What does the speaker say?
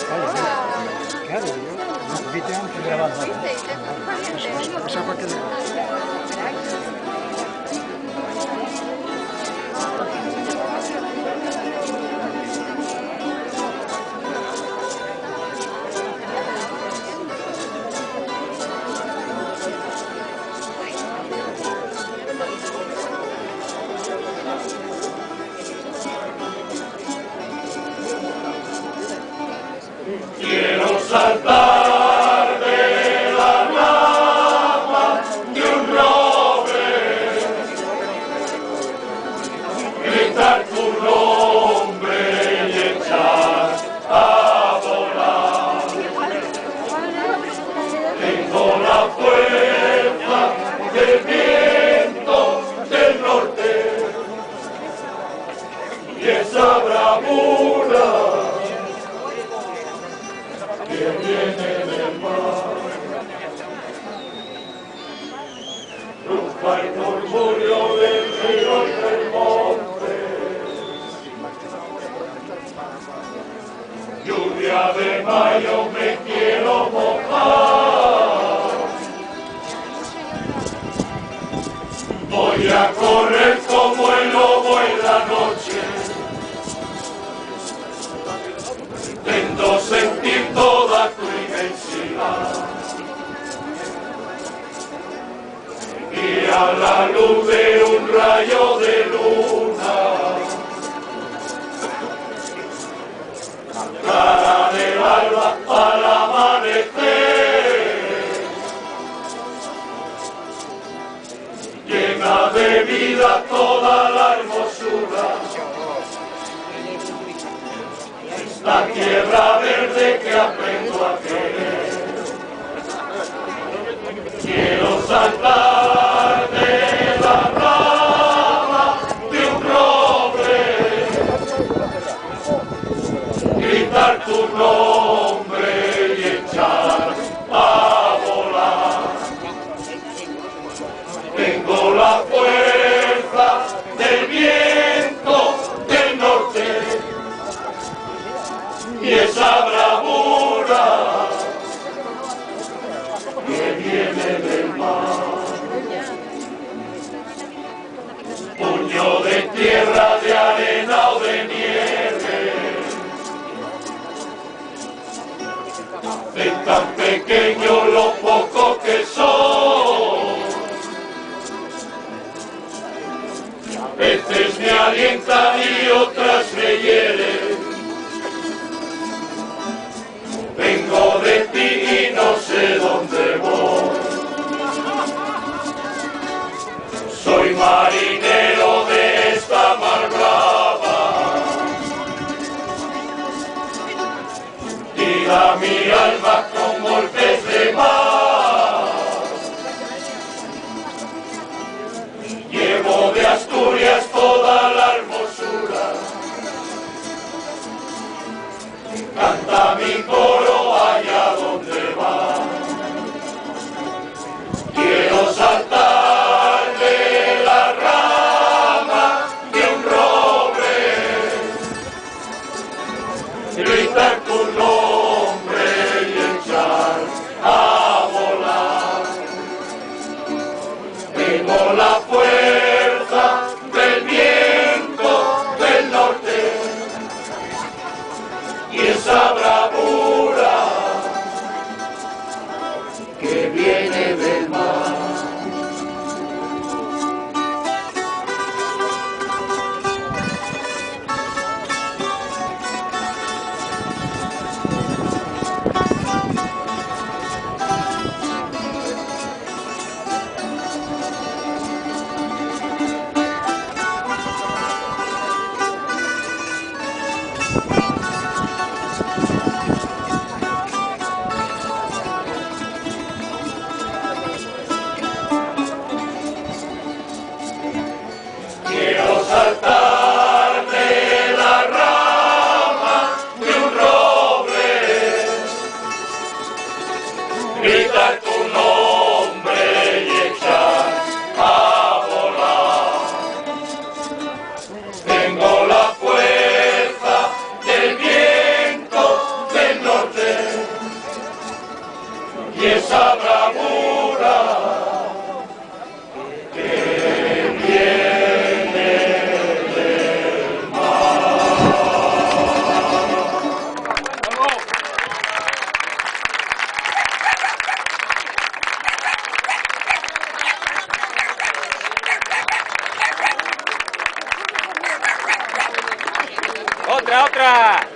Claro, yo 20 años grabando. Esa parte de... Quiero saltar de la rama de un roble, gritar tu nombre y echar a volar. Tengo la fuerza del viento del norte y esa bravura que viene del mar. Ruja el murmullo del río y del monte, lluvia de mayo me quiero mojar. Voy a correr como el lobo en la noche, intento sentir toda tu inmensidad y a la luz de un rayo de luna, clara del alba al amanecer, llena de vida toda la hermosura. La tierra verde que aprendo a querer. Quiero saltar de la rama de un roble, gritar tu nombre y echar a volar. Tengo la fuerza del viento del norte y esa bravura que viene del mar. Puño de tierra, de arena o de nieve, ven tan pequeño lo poco que soy. A veces me alientan y otras me hieren. Vengo de ti y no sé dónde voy. Soy marinero de esta mar brava. Tira mi alma como el pez de mar. Llevo de Asturias toda la hermosura. Canta mi coro allá donde va. Quiero saltar de la rama de un roble, gritar tu nombre y echar a volar. Tengo la fuerza del viento del norte y esa bravura que viene del mar. Quiero saltar de la rama de un roble, gritar tu nombre y echar a volar. Tengo la fuerza del ¡Otra, otra!